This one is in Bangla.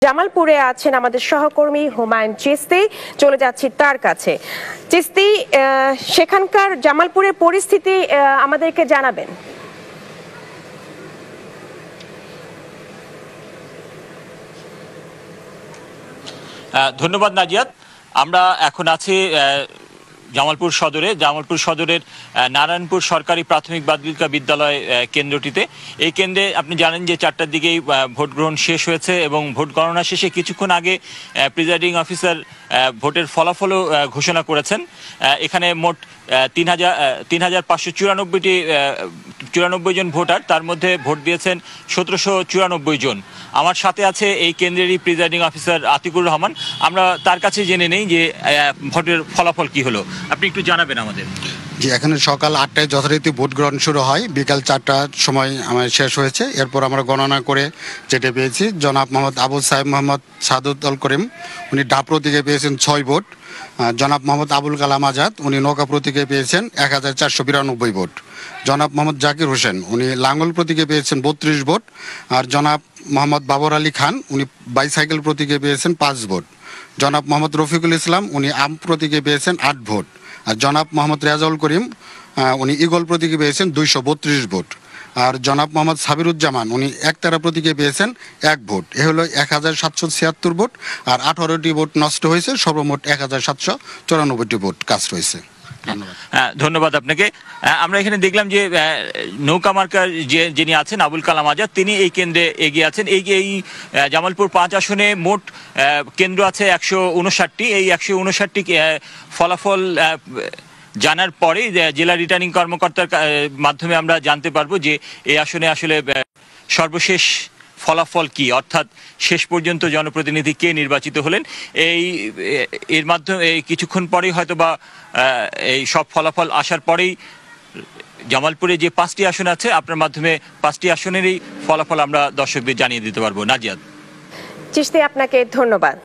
জামালপুরে আছেন আমাদের সহকর্মী হুমায়ুন চিস্তি, চলে যাচ্ছি তার কাছে। চিস্তি, সেখানকার জামালপুরের পরিস্থিতি আমাদেরকে জানাবেন। ধন্যবাদ নাজিয়াত। আমরা এখন আছি জামালপুর সদরের নারায়ণপুর সরকারি প্রাথমিক বালিকা বিদ্যালয় কেন্দ্রটিতে। এই কেন্দ্রে আপনি জানেন যে 4টার দিকেই ভোট গ্রহণ শেষ হয়েছে এবং ভোট গণনা শেষে কিছুক্ষণ আগে প্রিজাইডিং অফিসার ভোটের ফলাফলও ঘোষণা করেছেন। এখানে মোট 3,594 জন ভোটার, তার মধ্যে ভোট দিয়েছেন 1794 জন। আমার সাথে আছে এই কেন্দ্রেরই প্রিজাইডিং অফিসার আতিকুর রহমান। আমরা তার কাছে জেনে নেই যে ভোটের ফলাফল কি হলো, আপনি একটু জানাবেন আমাদের। জি, এখানে সকাল 8টায় যথারীতি ভোট গ্রহণ শুরু হয়, বিকাল 4টার সময় আমার শেষ হয়েছে। এরপর আমরা গণনা করে যেটা পেয়েছি, জনাব মোহাম্মদ আবুল সাহেব মোহাম্মদ সাদুল করিম উনি ডাব প্রতীকে পেয়েছেন 6 ভোট। জনাব মোহাম্মদ আবুল কালাম আজাদ উনি নৌকা প্রতীকে পেয়েছেন 1492 ভোট। জনাব মোহাম্মদ জাকির হোসেন উনি লাঙ্গল প্রতীকে পেয়েছেন 32 ভোট। আর জনাব মোহাম্মদ বাবর আলী খান উনি বাইসাইকেল প্রতীকে পেয়েছেন 5 ভোট। জনাব মোহাম্মদ রফিকুল ইসলাম উনি আম প্রতীকে পেয়েছেন 8 ভোট। আর জনাব মোহাম্মদ রেজাউল করিম উনি ইগল প্রতীকে পেয়েছেন 232 ভোট। আর জনাব মোহাম্মদ সাবিরুজ্জামান উনি একতারা প্রতীকে পেয়েছেন 1 ভোট। এ হলো 1776 ভোট। আর 18টি ভোট নষ্ট হয়েছে, সর্বমোট 1794টি ভোট কাস্ট হয়েছে। ধন্যবাদ আপনাকে। আমরা এখানে দেখলাম যে নৌকা মার্কার যিনি আছেন আবুল কালাম আজাদ, তিনি এই কেন্দ্রে এগিয়ে আছেন। এই জামালপুর 5 আসনে মোট কেন্দ্র আছে 159টি। এই 159টি ফলাফল জানার পরে জেলা রিটার্নিং কর্মকর্তার মাধ্যমে আমরা জানতে পারবো যে এই আসনে আসলে সর্বশেষ ফলাফল কি, অর্থাৎ শেষ পর্যন্ত জনপ্রতিনিধি কে নির্বাচিত হলেন। এর মাধ্যমে কিছুক্ষণ পরেই হয়তো বা এই সব ফলাফল আসার পরেই জামালপুরে যে 5টি আসন আছে, আপনার মাধ্যমে 5টি আসনেরই ফলাফল আমরা দর্শকদের জানিয়ে দিতে পারবো। নাজিয়াত। চিস্তি, আপনাকে ধন্যবাদ।